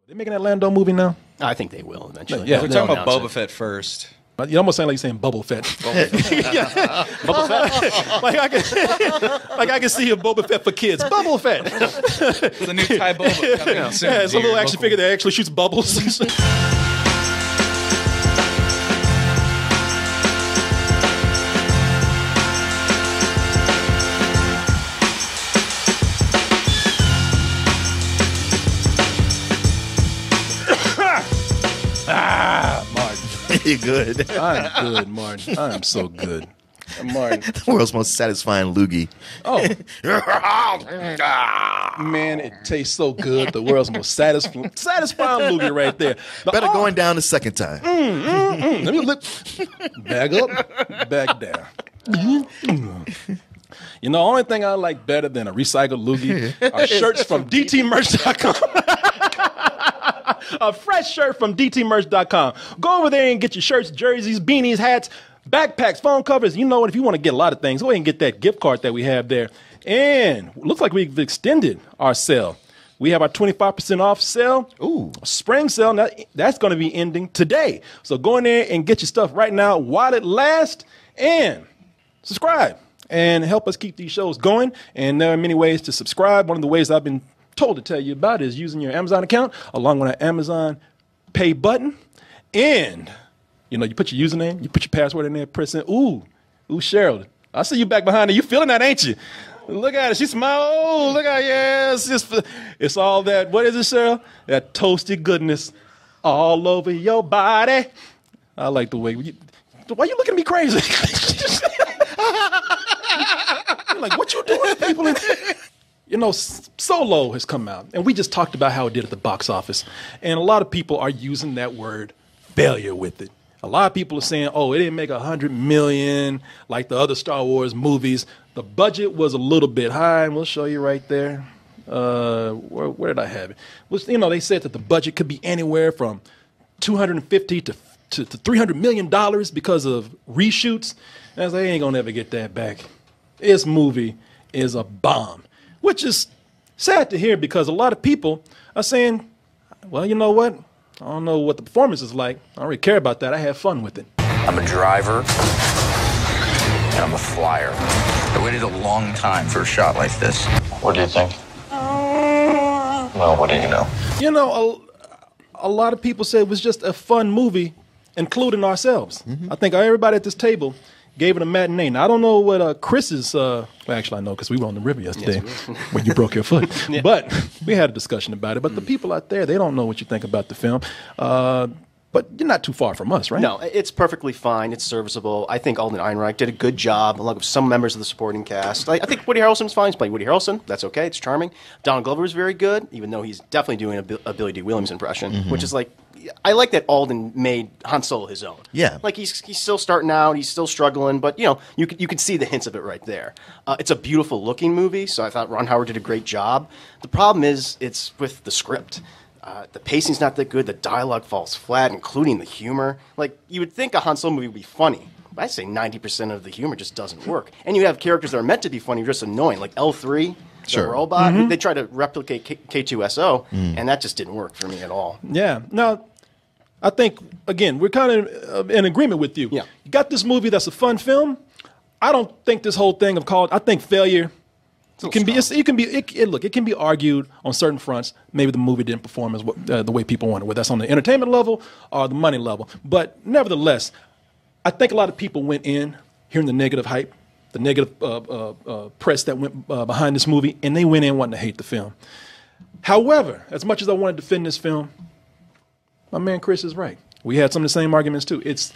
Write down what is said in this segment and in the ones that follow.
They making that Lando movie now? I think they will eventually. Yeah, we're talking about Boba Fett first. You almost sound like you're saying Bubble Fett. Boba Fett. like I can see a Boba Fett for kids. Bubble Fett. The new Thai Boba coming soon. Yeah, it's a little action figure that actually shoots bubbles. Martin. You're good. I'm good, Martin. I'm so good. Martin. The world's most satisfying loogie. Oh. Man, it tastes so good. The world's most satisfying loogie right there. Better going down the second time. Let me look. Bag up, bag down. You know, the only thing I like better than a recycled loogie are shirts from DTmerch.com. A fresh shirt from DTmerch.com. Go over there and get your shirts, jerseys, beanies, hats, backpacks, phone covers. You know what? If you want to get a lot of things, go ahead and get that gift card that we have there. And looks like we've extended our sale. We have our 25% off sale. Ooh. Spring sale. Now, that's going to be ending today. So go in there and get your stuff right now while it lasts. And subscribe and help us keep these shows going. And there are many ways to subscribe. One of the ways I've been told to tell you about is using your Amazon account along with an Amazon Pay button. And, you know, you put your username, you put your password in there, press in. Ooh, Cheryl, I see you back behind there. You feeling that, ain't you? Look at it. She smiled. Oh, look at it. Yeah, it's all that. What is it, Cheryl? That toasted goodness all over your body. I like the way. Why you looking at me crazy? You're like, what you doing to people? You know, Solo has come out, and we just talked about how it did at the box office. And a lot of people are using that word failure with it. A lot of people are saying, oh, it didn't make $100 million like the other Star Wars movies. The budget was a little bit high, and we'll show you right there. Where did I have it? Well, you know, they said that the budget could be anywhere from $250 to $300 million because of reshoots. And I was like, they ain't going to ever get that back. This movie is a bomb. Which is sad to hear because a lot of people are saying, well, you know what? I don't know what the performance is like. I don't really care about that. I had fun with it. I'm a driver, and I'm a flyer. I waited a long time for a shot like this. What do you think? Well, what do you know? You know, a lot of people said it was just a fun movie, including ourselves. Mm-hmm. I think everybody at this table gave it a matinee. Now, I don't know what Chris's, well, actually I know because we were on the river yesterday when you broke your foot. Yeah. But we had a discussion about it. But the people out there, they don't know what you think about the film. But you're not too far from us, right? No, it's perfectly fine. It's serviceable. I think Alden Ehrenreich did a good job, along with some members of the supporting cast. I think Woody Harrelson's fine. He's playing Woody Harrelson. That's okay. It's charming. Donald Glover is very good, even though he's definitely doing a Billy D. Williams impression, which is like, I like that Alden made Han Solo his own. Yeah. Like, he's still starting out. He's still struggling. But, you know, you can see the hints of it right there. It's a beautiful-looking movie, so I thought Ron Howard did a great job. The problem is it's with the script. The pacing's not that good. The dialogue falls flat, including the humor. Like, you would think a Han Solo movie would be funny. But I'd say 90% of the humor just doesn't work. And you have characters that are meant to be funny, just annoying, like L3, the robot. They tried to replicate K2SO, and that just didn't work for me at all. Yeah. Now, I think, again, we're kind of in agreement with you. Yeah. You got this movie that's a fun film. I don't think this whole thing I think failure. It can be argued on certain fronts. Maybe the movie didn't perform as the way people wanted, whether that's on the entertainment level or the money level. But nevertheless, I think a lot of people went in hearing the negative hype, the negative press that went behind this movie, and they went in wanting to hate the film. However, as much as I want to defend this film, my man Chris is right. We had some of the same arguments too. It's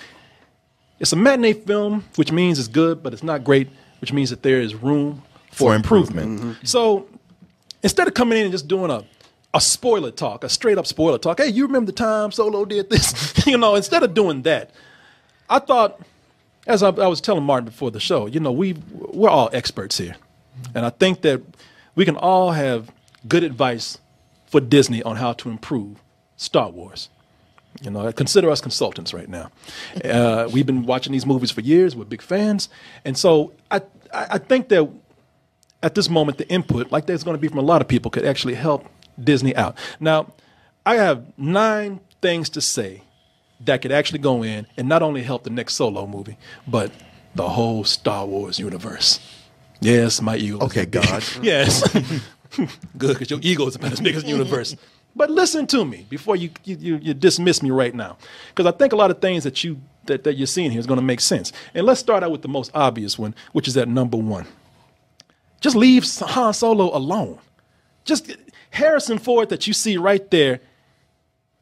a matinee film, which means it's good, but it's not great, which means that there is room for improvement. Mm-hmm. So instead of coming in and just doing a spoiler talk, a straight up spoiler talk, hey, you remember the time Solo did this? You know, instead of doing that, I thought, as I was telling Martin before the show, you know, we're all experts here. And I think that we can all have good advice for Disney on how to improve Star Wars. You know, consider us consultants right now. We've been watching these movies for years. We're big fans. And so I think that at this moment, the input, like there's going to be from a lot of people, could actually help Disney out. Now, I have 9 things to say that could actually go in and not only help the next Solo movie, but the whole Star Wars universe. Yes, my ego. Okay, God. Yes. Good, because your ego is about as big as the universe. But listen to me before you dismiss me right now, because I think a lot of things that you're seeing here is going to make sense. And let's start out with the most obvious one, which is at number 1. Just leave Han Solo alone. Just Harrison Ford that you see right there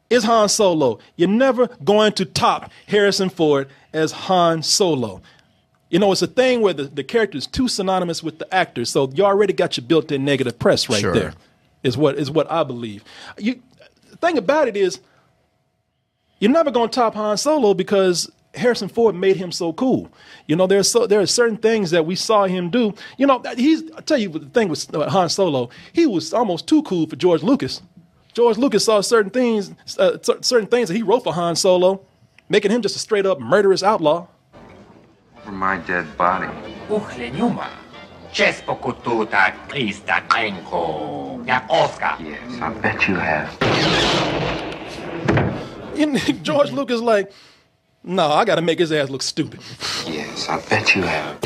is Han Solo. You're never going to top Harrison Ford as Han Solo. You know, it's a thing where the character is too synonymous with the actor, so you already got your built-in negative press right there, is what I believe. The thing about it is, you're never going to top Han Solo because Harrison Ford made him so cool. You know, there are certain things that we saw him do. You know, I'll tell you the thing with Han Solo, he was almost too cool for George Lucas. George Lucas saw certain things that he wrote for Han Solo, making him just a straight up murderous outlaw. Over my dead body. Yes, I bet you have. And George Lucas like, no, I got to make his ass look stupid. Yes, I bet you have.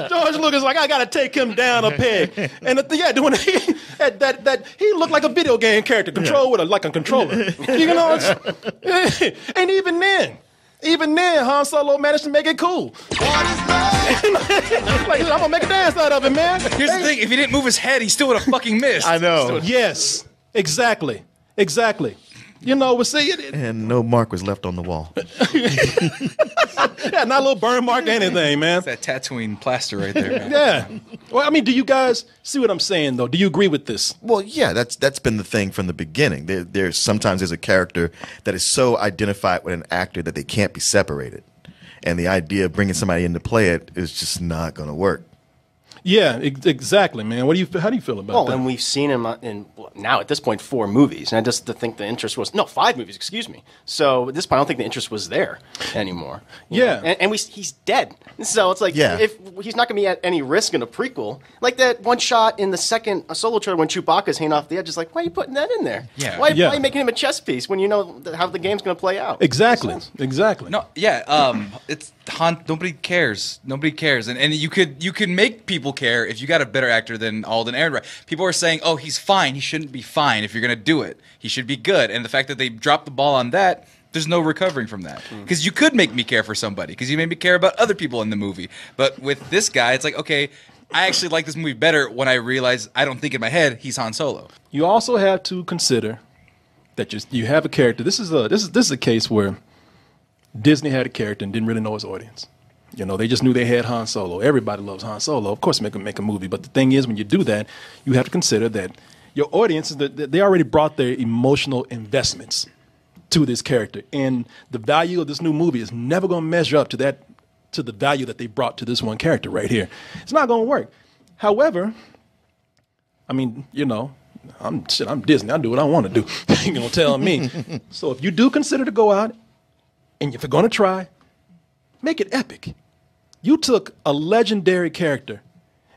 George Lucas like, I got to take him down a peg. And doing that he looked like a video game character, controlled with a controller. You know, and even then, Han Solo managed to make it cool. Like, I'm gonna make a dance out of it, man. Here's the thing: if he didn't move his head, he still would have fucking missed. I know. Yes, exactly. You know, we'll see it. And no mark was left on the wall. Yeah, not a little burn mark or anything, man. That's that Tatooine plaster right there, man. Yeah. Well, I mean, do you guys see what I'm saying, though? Do you agree with this? Well, yeah, that's been the thing from the beginning. There's sometimes a character that is so identified with an actor that they can't be separated. And the idea of bringing somebody in to play it is just not going to work. Yeah, exactly, man. How do you feel about that? And we've seen him in now at this point 4 movies, and I just think the interest was 5 movies. Excuse me. So at this point, I don't think the interest was there anymore. Yeah, and he's dead. So it's like if he's not going to be at any risk in a prequel, like that one shot in the second Solo trailer when Chewbacca's hanging off the edge, is like, why are you putting that in there? Yeah. Why are you making him a chess piece when you know how the game's going to play out? Exactly. No, yeah. It's Han. Nobody cares. And you could make people care if you got a better actor than Alden Ehrenreich. People are saying, oh, he's fine. He shouldn't be fine if you're going to do it. He should be good. And the fact that they dropped the ball on that, there's no recovering from that. Because you could make me care for somebody, because you made me care about other people in the movie. But with this guy, it's like, okay, I actually like this movie better when I realize I don't think in my head he's Han Solo. You also have to consider that you have a character. This is a case where Disney had a character and didn't really know his audience. You know, they just knew they had Han Solo. Everybody loves Han Solo. Of course, make a movie. But the thing is, when you do that, you have to consider that your audience, they already brought their emotional investments to this character. And the value of this new movie is never going to measure up to the value that they brought to this one character right here. It's not going to work. However, I mean, you know, I'm Disney. I do what I want to do. You're going to tell me. So if you do consider to go out, and if you're going to try, make it epic. You took a legendary character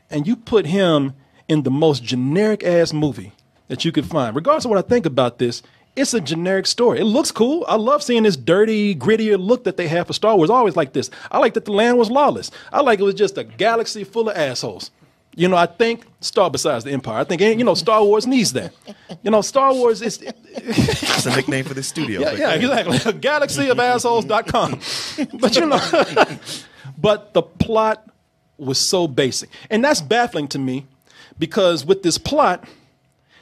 and you put him in the most generic-ass movie that you could find. Regardless of what I think about this, it's a generic story. It looks cool. I love seeing this dirty, grittier look that they have for Star Wars. I always like this. I like that the land was lawless. I like it was just a galaxy full of assholes. You know, I think besides the Empire, I think, you know, Star Wars needs that. You know, Star Wars is... That's a nickname for the studio. Yeah, exactly. GalaxyofAssholes.com. But, you know, but the plot was so basic. And that's baffling to me because with this plot,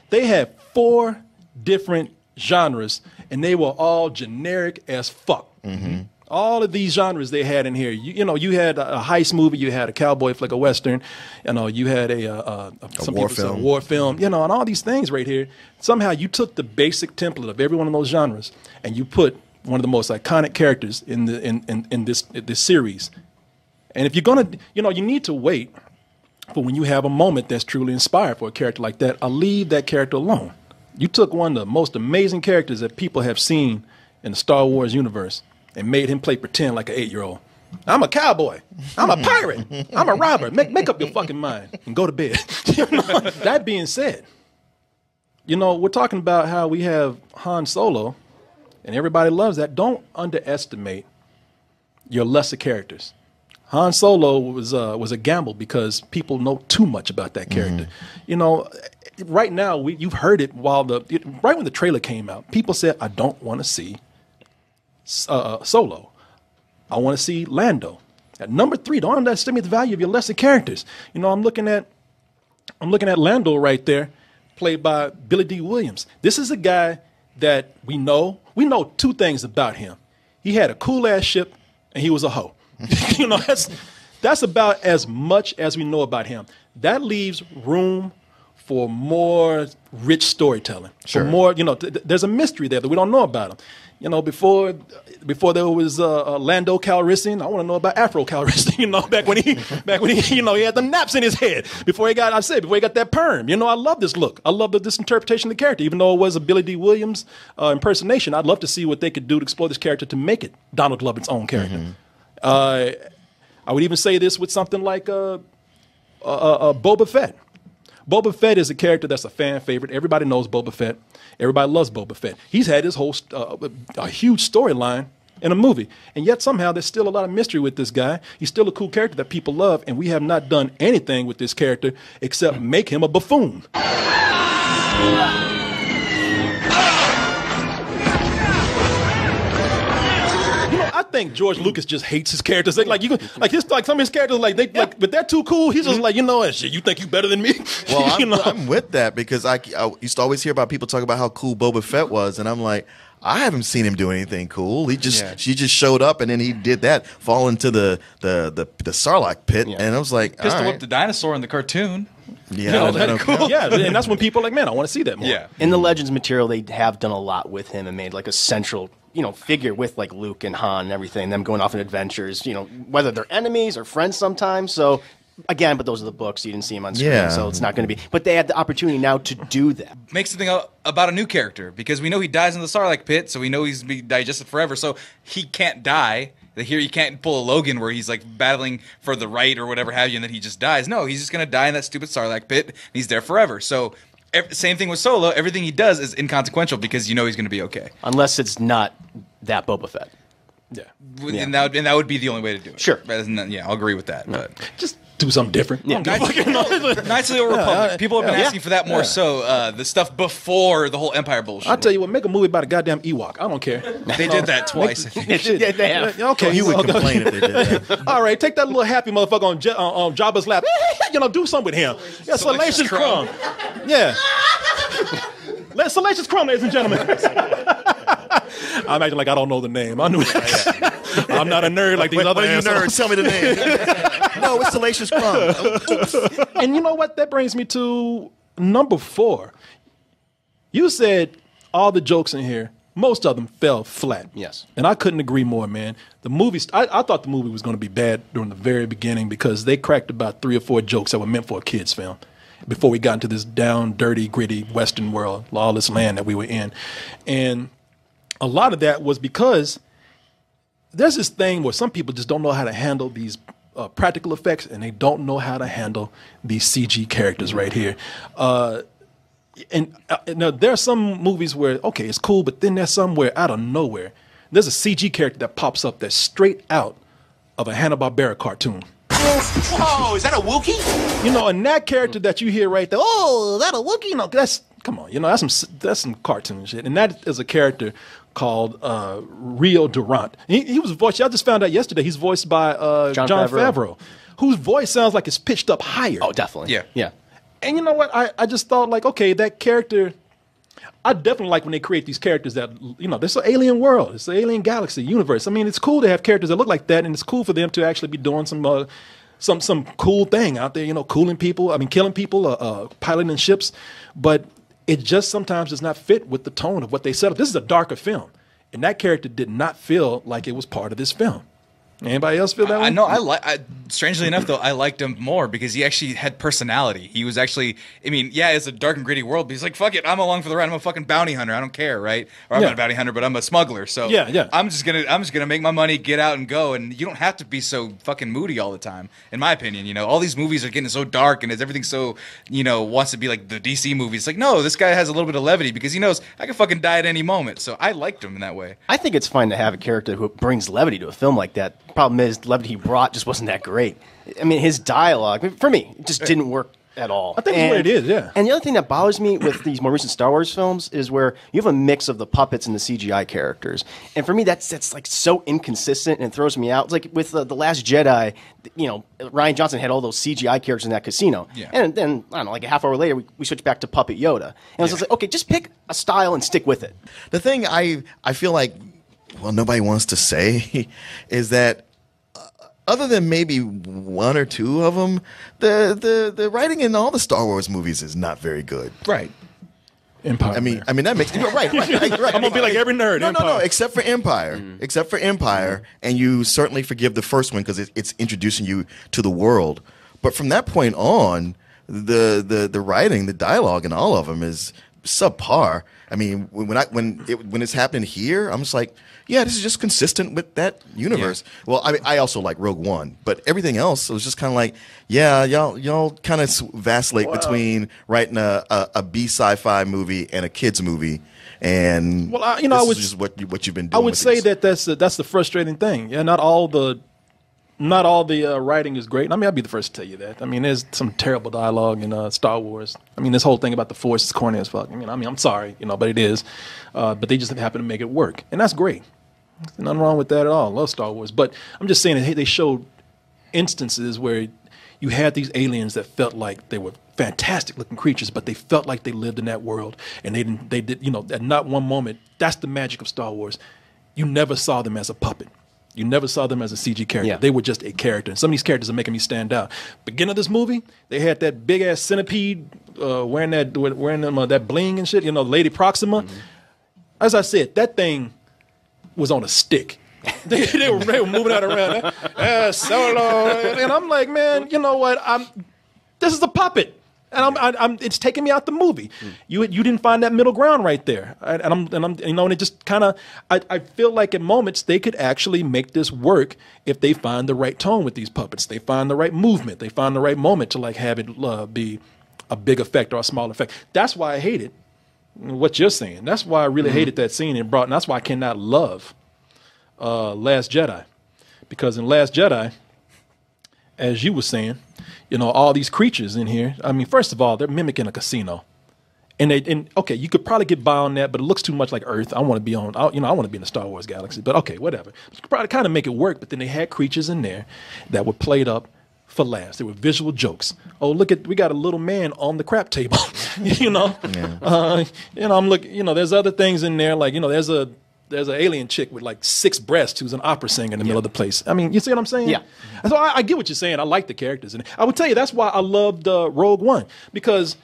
they had 4 different genres and they were all generic as fuck. Mm-hmm. All of these genres they had in here. You know, you had a heist movie, you had a cowboy flick, a western, you know, you had a war film, you know, and all these things right here. Somehow you took the basic template of every one of those genres and you put one of the most iconic characters in this series. And if you're gonna, you know, you need to wait for when you have a moment that's truly inspired for a character like that. I'll leave that character alone. You took one of the most amazing characters that people have seen in the Star Wars universe and made him play pretend like an 8-year-old. I'm a cowboy. I'm a pirate. I'm a robber. Make up your fucking mind and go to bed. You know? That being said, You know, we're talking about how we have Han Solo, and everybody loves that. Don't underestimate your lesser characters. Han Solo was a gamble because people know too much about that character. You know, right now you've heard it right when the trailer came out. People said, "I don't want to see Solo. I want to see Lando." At number 3, don't underestimate the value of your lesser characters. You know, I'm looking at Lando right there, played by Billy D. Williams. This is a guy that we know. We know 2 things about him. He had a cool ass ship, and he was a hoe. You know, that's about as much as we know about him. That leaves room for more rich storytelling. Sure. For more, you know, there's a mystery there that we don't know about him. You know, before there was Lando Calrissian, I want to know about Afro Calrissian. You know, back when he, you know, he had the naps in his head. Before he got that perm. You know, I love this look. I love this interpretation of the character. Even though it was a Billy D. Williams impersonation, I'd love to see what they could do to explore this character to make it Donald Glover's own character. I would even say this with something like Boba Fett. Boba Fett is a character that's a fan favorite. Everybody knows Boba Fett. Everybody loves Boba Fett. He's had his whole a huge storyline in a movie, and yet somehow there's still a lot of mystery with this guy. He's still a cool character that people love, and we have not done anything with this character except make him a buffoon. I think George Lucas just hates his characters. Like some of his characters, but they're too cool. He's just like, you know, shit, you think you better than me? Well, You know? I'm with that because I used to always hear about people talk about how cool Boba Fett was, and I'm like, I haven't seen him do anything cool. She just showed up, and then he did that, fall into the Sarlacc pit, and I was like, Pistol all whipped the dinosaur in the cartoon. Yeah, You know, I that's don't cool. know. Yeah, and that's when people are like, man, I want to see that more. Yeah. In the Legends material, they have done a lot with him and made like a central, you know, figure with like Luke and Han and everything, them going off on adventures, you know, whether they're enemies or friends sometimes. So again, but those are the books. You didn't see him on screen, Yeah. so it's not going to be. But they had the opportunity now to do that. Make something about a new character because we know he dies in the Sarlacc pit, so we know he's be digested forever. So he can't die. Here you can't pull a Logan where he's like battling for the right or whatever have you, and then he just dies. No, he's just gonna die in that stupid Sarlacc pit. And he's there forever. So same thing with Solo. Everything he does is inconsequential because you know he's gonna be okay. Unless it's not that Boba Fett. Yeah. And that would be the only way to do it. Sure. Rather than, yeah, I'll agree with that. But Just do something different. Yeah. Knights of the Old Republic. People have been asking for that more so. The stuff before the whole Empire bullshit. I'll tell you what, make a movie about a goddamn Ewok. I don't care. They did that twice. I think. Yeah, they have. Okay, You would complain if they did that. All right, take that little happy motherfucker on Jabba's lap. You know, do something with him. Yeah, Salacious Crumb. Yeah. Salacious Crumb, ladies and gentlemen. I'm acting like I don't know the name. I knew that. I'm not a nerd like these other What are you assholes. nerds? Tell me the name. No, it's Salacious Crumb. Oops. And you know what? That brings me to number 4. You said all the jokes in here, most of them fell flat. Yes. And I couldn't agree more, man. The movie, I thought the movie was going to be bad during the very beginning because they cracked about 3 or 4 jokes that were meant for a kid's film before we got into this down, dirty, gritty Western world, lawless land that we were in. And a lot of that was because there's this thing where some people just don't know how to handle these practical effects, and they don't know how to handle these CG characters right here. Now there are some movies where, okay, it's cool, but then there's some where out of nowhere, there's a CG character that pops up that's straight out of a Hanna-Barbera cartoon. Whoa, is that a Wookiee? You know, and that character that you hear right there, oh, is that a Wookiee? No, come on, you know, that's some cartoon shit. And that is a character called Rio Durant. He was voiced, I just found out yesterday, he's voiced by John Favreau, whose voice sounds like it's pitched up higher. Oh, definitely. Yeah. And you know what? I just thought, like, okay, that character, I definitely like when they create these characters that, you know, this is an alien world. It's an alien galaxy, universe. I mean, it's cool to have characters that look like that, and it's cool for them to actually be doing some cool thing out there, you know, killing people, piloting ships. But it just sometimes does not fit with the tone of what they set up. This is a darker film, and that character did not feel like it was part of this film. Anybody else feel that way? I know. Strangely enough, though, I liked him more because he actually had personality. He was actually, I mean, yeah, it's a dark and gritty world, but he's like, fuck it, I'm along for the ride. I'm a fucking bounty hunter. I don't care, right? Or I'm not a bounty hunter, but I'm a smuggler. So yeah. I'm just gonna make my money, get out and go. And you don't have to be so fucking moody all the time, in my opinion. You know, all these movies are getting so dark and everything so, you know, wants to be like the DC movies. It's like, no, this guy has a little bit of levity because he knows I can fucking die at any moment. So I liked him in that way. I think it's fine to have a character who brings levity to a film like that. Problem is, the levity he brought just wasn't that great. I mean, his dialogue, for me, it just didn't work at all. I think that's what it is, yeah. And the other thing that bothers me with these more recent Star Wars films is where you have a mix of the puppets and the CGI characters. And for me, that's like so inconsistent and it throws me out. It's like with The Last Jedi, you know, Rian Johnson had all those CGI characters in that casino. Yeah. And then, I don't know, like a half hour later, we switched back to Puppet Yoda. And I was just like, okay, just pick a style and stick with it. The thing I feel like, well, nobody wants to say is that other than maybe one or two of them, the writing in all the Star Wars movies is not very good. Right. Empire. I mean that makes right. I'm gonna be like every nerd. No, except for Empire. Except for Empire, and you certainly forgive the first one because it's introducing you to the world. But from that point on, the writing, the dialogue, and all of them is subpar. I mean, when it's happening here, I'm just like, yeah, this is just consistent with that universe. Yeah. Well, I also like Rogue One, but everything else was just kind of like, yeah, y'all kind of vacillate between writing a B sci-fi movie and a kids movie. And this is just what you've been doing. I would say that's the frustrating thing. Yeah, not all the writing is great. I mean, I'll be the first to tell you that. I mean, there's some terrible dialogue in Star Wars. I mean, this whole thing about the Force is corny as fuck. I mean, I'm sorry, but it is. But they just happen to make it work, and that's great. There's nothing wrong with that at all. I love Star Wars, but I'm just saying that they showed instances where you had these aliens that felt like they were fantastic looking creatures, but they felt like they lived in that world, and they did, at not one moment. That's the magic of Star Wars. You never saw them as a puppet. You never saw them as a CG character. Yeah. They were just a character. And some of these characters are making me stand out. Beginning of this movie, they had that big ass centipede wearing that bling and shit. Lady Proxima. Mm-hmm. As I said, that thing was on a stick. they were moving out around. Solo, and I'm like, man, you know what? This is a puppet. And it's taking me out the movie. You didn't find that middle ground right there, and it just kind of. I feel like at moments they could actually make this work if they find the right tone with these puppets. They find the right movement. They find the right moment to like have it be a big effect or a small effect. That's why I hated what you're saying. That's why I really hated that scene and that's why I cannot love Last Jedi, because in Last Jedi, as you were saying. All these creatures in here. I mean, first of all, they're mimicking a casino, and okay, you could probably get by on that, but it looks too much like Earth. I want to be on, I want to be in the Star Wars galaxy, but okay, whatever. You could probably kind of make it work, but then they had creatures in there that were played up for laughs. They were visual jokes. Oh, we got a little man on the crap table. Yeah. I'm looking. There's other things in there, like there's an alien chick with like 6 breasts who's an opera singer in the middle of the place. I mean, you see what I'm saying? Yeah. And so I get what you're saying. I like the characters. And I would tell you that's why I loved Rogue One, because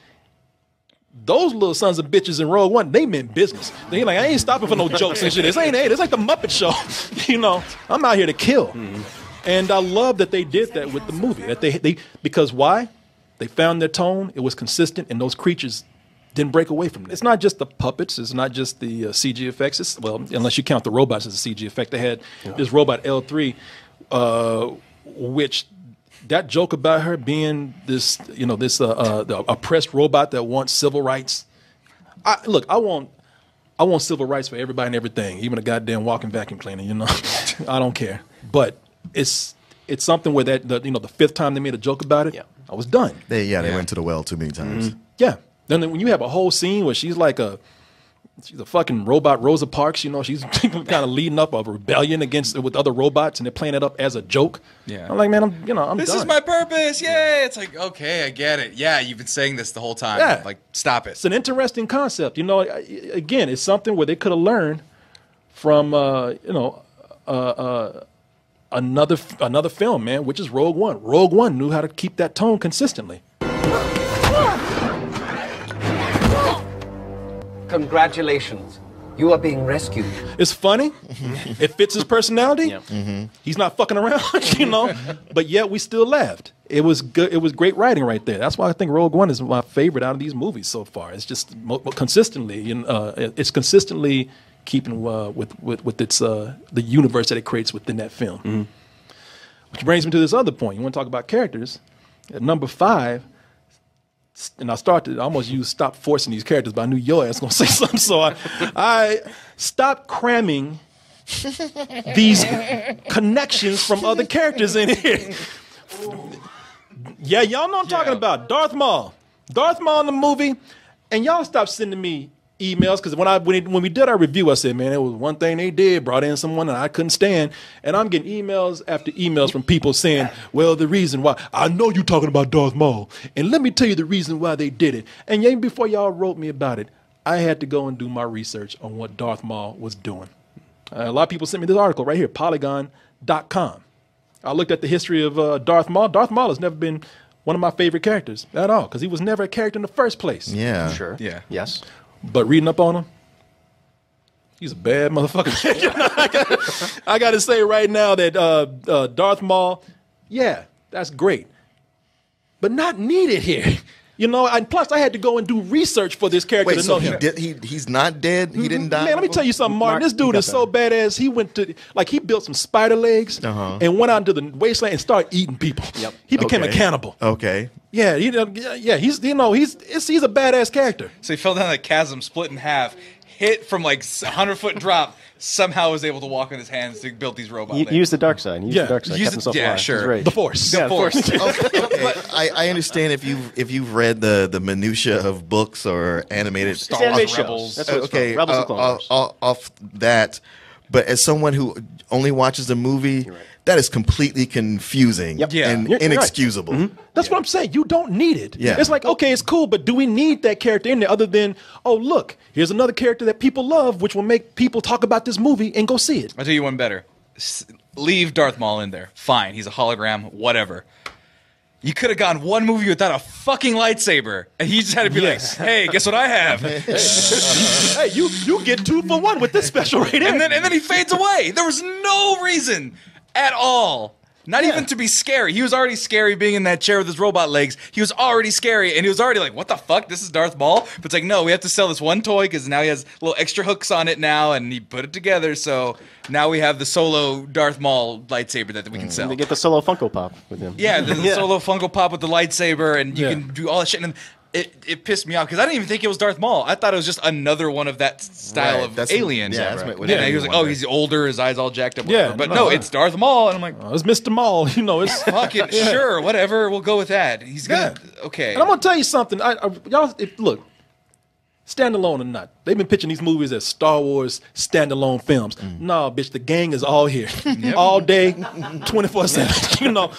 those little sons of bitches in Rogue One, they meant business. They like, I ain't stopping for no jokes and shit. This ain't it. It's like the Muppet Show. I'm out here to kill. Mm-hmm. And I love that they did that with the movie. That they because why? They found their tone. It was consistent, and those creatures didn't break away from it. It's not just the puppets. It's not just the CG effects. Unless you count the robots as a CG effect. They had this robot L3, which that joke about her being this, the oppressed robot that wants civil rights. I want civil rights for everybody and everything, even a goddamn walking vacuum cleaner. I don't care. But it's something where the 5th time they made a joke about it, I was done. They went to the well too many times. Mm-hmm. Yeah. Then when you have a whole scene where she's a fucking robot Rosa Parks, she's kind of leading up a rebellion with other robots, and they're playing it up as a joke. Yeah, I'm like, man, I'm this done. Is my purpose. Yay! It's like, okay, I get it. Yeah, you've been saying this the whole time. Yeah. Like, stop it. It's an interesting concept. Again, it's something where they could have learned from another film, man, which is Rogue One. Rogue One knew how to keep that tone consistently. Congratulations. You are being rescued. It's funny. It fits his personality. Yeah. He's not fucking around, you know. But yet we still laughed. It was good. It was great writing right there. That's why I think Rogue One is my favorite out of these movies so far. It's just consistently, it's consistently keeping with its the universe that it creates within that film. Mm-hmm. Which brings me to this other point. You want to talk about characters? At number 5. And I almost used stop forcing these characters, but I knew your ass was going to say something. So I stopped cramming these connections from other characters in here. Yeah, y'all know what I'm talking about. Darth Maul. Darth Maul in the movie. And y'all stopped sending me emails, because when we did our review, I said, man, it was one thing they did, brought in someone that I couldn't stand, and I'm getting emails after emails from people saying, well, the reason why, I know you're talking about Darth Maul, and let me tell you the reason why they did it. And even before y'all wrote me about it, I had to go and do my research on what Darth Maul was doing. A lot of people sent me this article right here, Polygon.com. I looked at the history of Darth Maul. Darth Maul has never been one of my favorite characters at all, because he was never a character in the first place. Yeah. Sure. Yeah. Yes. But reading up on him, he's a bad motherfucker. I got to say right now that Darth Maul, yeah, that's great, but not needed here. You know, and plus I had to go and do research for this character Wait, to know so him. he's not dead? He didn't die? Man, let me tell you something, Martin. Mark, This dude you is got so badass. He went to, he built some spider legs and went out into the wasteland and started eating people. Yep. He became a Okay. cannibal. Okay. Yeah, he's a badass character. So he fell down that chasm, split in half, hit from like 100-foot drop. Somehow was able to walk on his hands to build these robot He things. used the dark side. He used Yeah. the dark side. Use Kept it- himself yeah, alive. sure. He's right. The Force. The Force. Okay. I understand if you've read the minutia of books or animated It's animated Rebels. shows. That's what it's okay, called. Rebels and Clone Wars. off that, but as someone who only watches the movie, right. that is completely confusing Yep. Yeah. and You're right. inexcusable. That's what I'm saying. You don't need it. Yeah. It's like, okay, it's cool, but do we need that character in there other than, oh, look, here's another character that people love, which will make people talk about this movie and go see it. I'll tell you one better. Leave Darth Maul in there. Fine, he's a hologram, whatever. You could have gone one movie without a fucking lightsaber, and he just had to be Yes. like, "Hey, guess what I have?" Hey, you get 2 for 1 with this special right here. and then he fades away. There was no reason at all. Not even to be scary. He was already scary being in that chair with his robot legs. He was already scary, and he was already like, what the fuck? This is Darth Maul? But it's like, no, we have to sell this one toy because now he has little extra hooks on it now, and he put it together, so now we have the solo Darth Maul lightsaber that we can sell. They get the solo Funko Pop with him. Yeah, the solo Funko Pop with the lightsaber, and you Yeah. can do all that shit. And it pissed me off because I didn't even think it was Darth Maul. I thought it was just another one of that style Right, of that's- alien. yeah, that's what And made he me was like, wonder. oh, he's older, his eyes all jacked up. Yeah, Whatever. But no, no, no. it's Darth Maul, and I'm like, It's Mr. Maul. You know, it's fuck it, sure, whatever, we'll go with that. He's gonna okay. And I'm gonna tell you something. Y'all, look, standalone or not, they've been pitching these movies as Star Wars standalone films. No, bitch, the gang is all here, all day, 24/7. You know,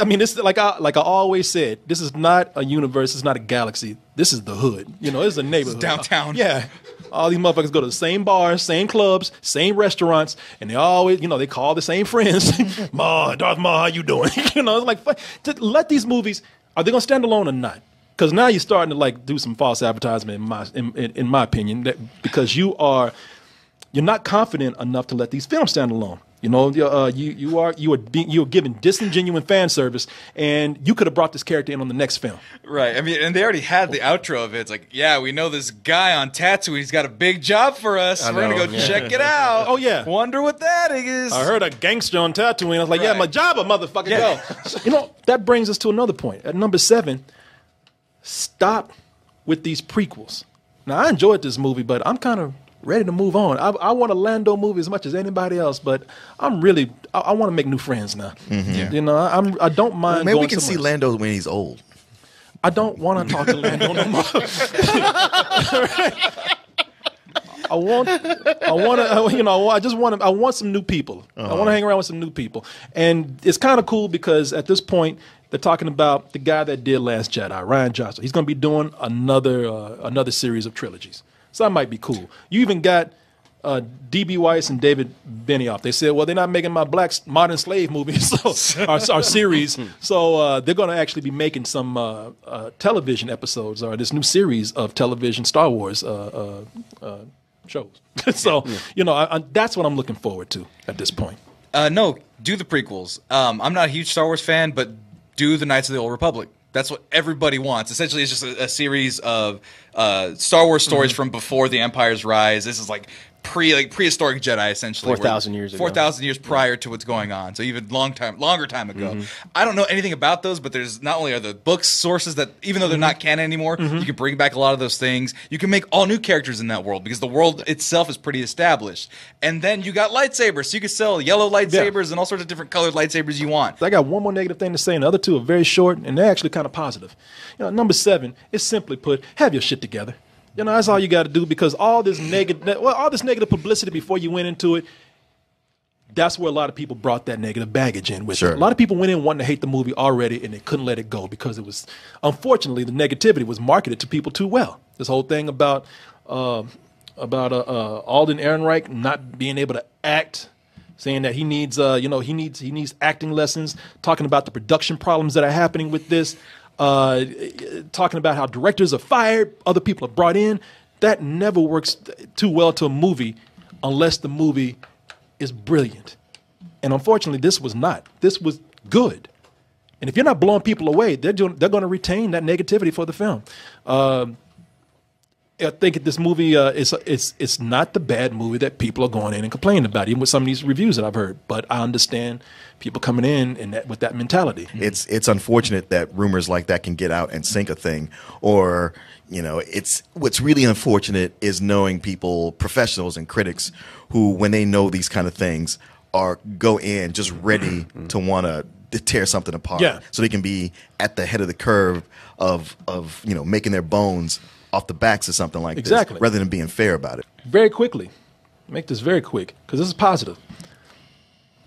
I mean, this like I always said, this is not a universe. It's not a galaxy. This is the hood. You know, this is a neighborhood. downtown. Yeah. All these motherfuckers go to the same bars, same clubs, same restaurants, and they always, you know, they call the same friends. Ma, Darth Maul, how you doing? You know, it's like, to let these movies, are they going to stand alone or not? Because now you're starting to like do some false advertisement in my opinion, because you're not confident enough to let these films stand alone. You know, you're giving disingenuous fan service, and you could have brought this character in on the next film. Right. I mean, and they already had the outro of it. It's like, yeah, we know this guy on Tatooine. He's got a big job for us. We're gonna go check it out. Oh, yeah. Wonder what that is. I heard a gangster on Tatooine. I was like, yeah, Right. Majaba, motherfucker, go. You know, that brings us to another point. At number 7, stop with these prequels. Now, I enjoyed this movie, but I'm kind of ready to move on. I want a Lando movie as much as anybody else, but I want to make new friends now. You know, I don't mind. Maybe going we can see somewhere. Lando when he's old. I don't want to talk to Lando no more. I want some new people. I want to hang around with some new people. And it's kind of cool because at this point, they're talking about the guy that did Last Jedi, Ryan Johnson. He's going to be doing another series of trilogies. So that might be cool. You even got D.B. Weiss and David Benioff. They said, well, they're not making my black modern slave movie, so our series. So they're going to actually be making some shows. So, you know, that's what I'm looking forward to at this point. No, do the prequels. I'm not a huge Star Wars fan, but do the Knights of the Old Republic. That's what everybody wants. Essentially, it's just a series of Star Wars stories from before the Empire's rise. This is like prehistoric Jedi, essentially. 4,000 years ago. 4,000 years prior to what's going on. So even longer time ago. I don't know anything about those, but there's not only are the books sources that, even though they're not canon anymore, you can bring back a lot of those things. You can make all new characters in that world because the world itself is pretty established. And then you got lightsabers, so you can sell yellow lightsabers and all sorts of different colored lightsabers you want. I got one more negative thing to say, and the other two are very short, and they're actually kind of positive. You know, number 7 is simply put, have your shit together. You know, that's all you got to do, because all this negative publicity before you went into it, that's where a lot of people brought that negative baggage in with it. A lot of people went in wanting to hate the movie already, and they couldn't let it go because it was, unfortunately, the negativity was marketed to people too well. This whole thing about Alden Ehrenreich not being able to act, saying that he needs, he needs acting lessons, talking about the production problems that are happening with this. Talking about how directors are fired, other people are brought in. That never works too well to a movie unless the movie is brilliant. And unfortunately, this was not. This was good. And if you're not blowing people away, they're going to retain that negativity for the film. I think this movie it's not the bad movie that people are going in and complaining about, even with some of these reviews that I've heard. But I understand people coming in and with that mentality. It's unfortunate that rumors like that can get out and sink a thing. Or, you know, it's what's really unfortunate is knowing people, professionals and critics, who, when they know these kind of things, go in just ready to want to tear something apart. Yeah. So they can be at the head of the curve of making their bones off the backs of something like this, rather than being fair about it. Very quickly, make this very quick, because this is positive.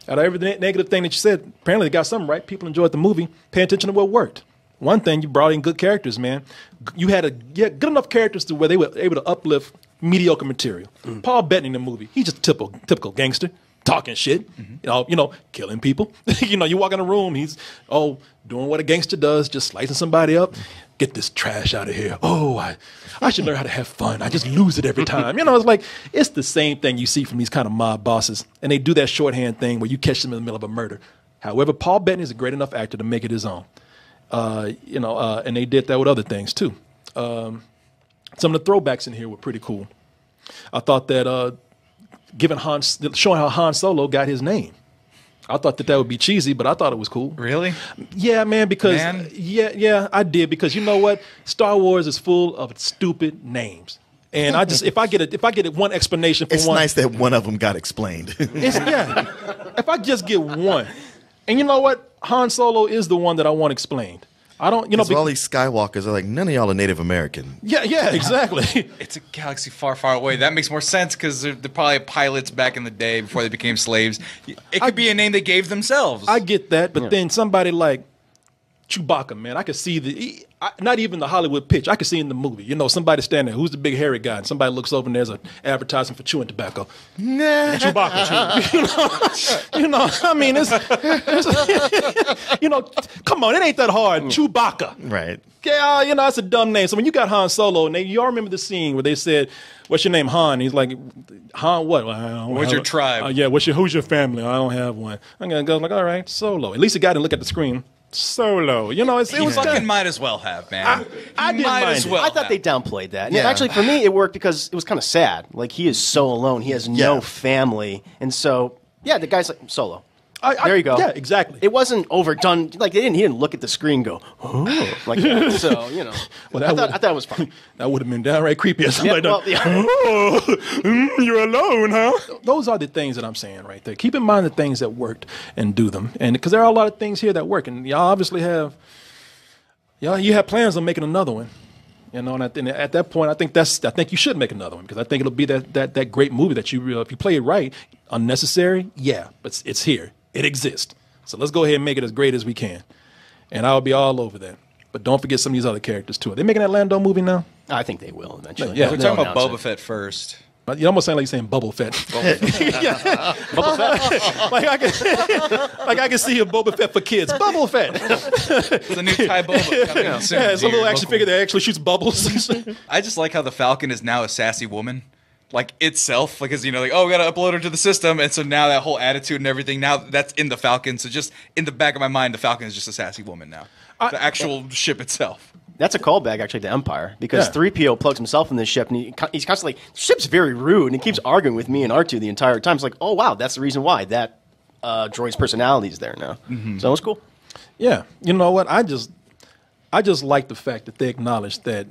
Out of every negative thing that you said, apparently they got something right. People enjoyed the movie. Pay attention to what worked. One thing, you brought in good characters, man. You had good enough characters to where they were able to uplift mediocre material. Paul Bettany in the movie, he's just a typical gangster, talking shit, killing people. You walk in a room, he's doing what a gangster does, just slicing somebody up. Get this trash out of here. Oh, I should learn how to have fun. I just lose it every time. It's like, it's the same thing you see from these kind of mob bosses. And they do that shorthand thing where you catch them in the middle of a murder. However, Paul Bettany is a great enough actor to make it his own. And they did that with other things too. Some of the throwbacks in here were pretty cool. I thought that showing how Han Solo got his name. I thought that would be cheesy, but I thought it was cool. Really? Yeah, man, because I did, because you know what? Star Wars is full of stupid names. And I just if I get one explanation for it's one. It's nice that one of them got explained. If I just get one. And you know what? Han Solo is the one that I want explained. I don't, all these Skywalkers are like, none of y'all are Native American. Yeah, exactly. It's a galaxy far, far away. That makes more sense because they're probably pilots back in the day before they became slaves. It could be a name they gave themselves. I get that, but then somebody like Chewbacca, man, I could see not even the Hollywood pitch. I could see in the movie, somebody standing there, who's the big hairy guy, and somebody looks over and there's an advertisement for chewing tobacco. Nah. Chewbacca chewing. I mean, it's come on, it ain't that hard. Chewbacca. Right. Yeah, it's a dumb name. So when you got Han Solo, and you all remember the scene where they said, "What's your name, Han?" He's like, "Han what? What's your tribe?" Who's your family? I don't have one. I'm gonna go like, all right, Solo. At least the guy didn't look at the screen. Solo, it was fucking might as well have, man. I didn't mind as well. I thought they downplayed that. And actually, for me, it worked because it was kind of sad. Like, he is so alone. He has no family, and so the guy's like Solo. There you go. Yeah, exactly. It wasn't overdone. Like, he didn't look at the screen and go, oh, like that. So, Well, I thought it was fun. That would have been downright creepy. You're alone, huh? Those are the things that I'm saying right there. Keep in mind the things that worked and do them. And because there are a lot of things here that work. And y'all obviously have plans on making another one. And at that point, I think you should make another one, because I think it'll be that great movie that you, if you play it right, unnecessary, but it's here. It exists. So let's go ahead and make it as great as we can. And I'll be all over that. But don't forget some of these other characters, too. Are they making that Lando movie now? I think they will eventually. Yeah, we're talking about Boba Fett first. You almost sound like you're saying Bubble Fett. Bubble Fett. I can see a Boba Fett for kids. Bubble Fett. It's a new Thai Boba coming soon. Yeah, it's a little action figure that actually shoots bubbles. I just like how the Falcon is now a sassy woman. like itself, because like, oh, we gotta upload her to the system, and so now that whole attitude and everything, now that's in the Falcon. So just in the back of my mind, the Falcon is just a sassy woman now. The actual ship itself. That's a callback, actually, to Empire, because 3PO plugs himself in this ship, and he's constantly like, the ship's very rude, and he keeps arguing with me and R2 the entire time. It's like, oh, wow, that's the reason why that droid's personality is there now. So it was cool. Yeah. You know what? I just like the fact that they acknowledge that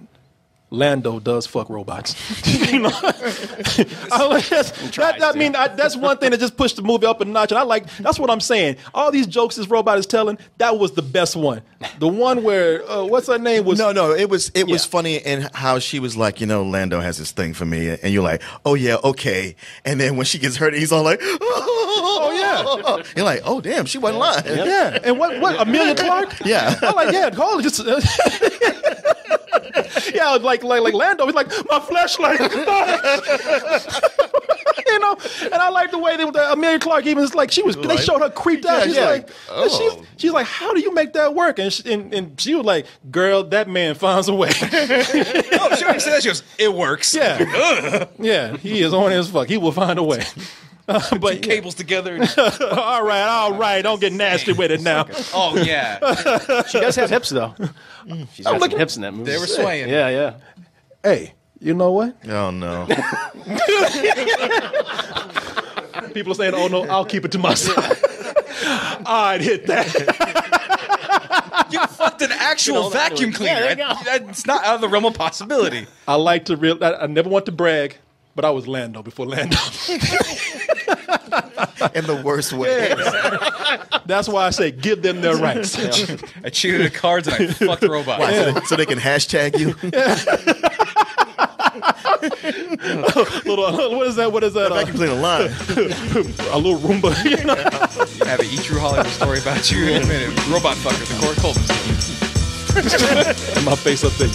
Lando does fuck robots. You know? That's one thing that just pushed the movie up a notch. And that's what I'm saying. All these jokes this robot is telling, that was the best one. The one where, what's her name? No, it was funny in how she was like, Lando has this thing for me. And you're like, oh, yeah, okay. And then when she gets hurt, he's all like, oh, yeah. You're like, oh, damn, she wasn't lying. Yeah. And what, Amelia Clark? Yeah. I'm like, yeah, call it just... Yeah, like Lando, he's like, my flashlight. And I like the way Amelia Clark even is like, they showed her creeped out. She's like, she's like, how do you make that work? And she was like, girl, that man finds a way. Oh, she already said that. She goes, it works. Yeah. Yeah, he is on his fuck. He will find a way. But cables together. All right. Don't get nasty with it now. Oh, yeah. She does have hips, though. She's got some hips in that movie. They were swaying. Yeah. Hey, you know what? Oh, no. People are saying, oh, no, I'll keep it to myself. I'd hit that. You fucked an actual vacuum cleaner. Yeah, there you go. It's not out of the realm of possibility. I never want to brag, but I was Lando before Lando. In the worst way. Yeah. That's why I say give them their rights. I cheated at cards and I fucked robots. Why, so they can hashtag you? What is that? Vacuum cleaner line. A little Roomba. I have an E-True Hollywood story about you in a minute. Robot fucker, the Corey Coleman. And my face up there.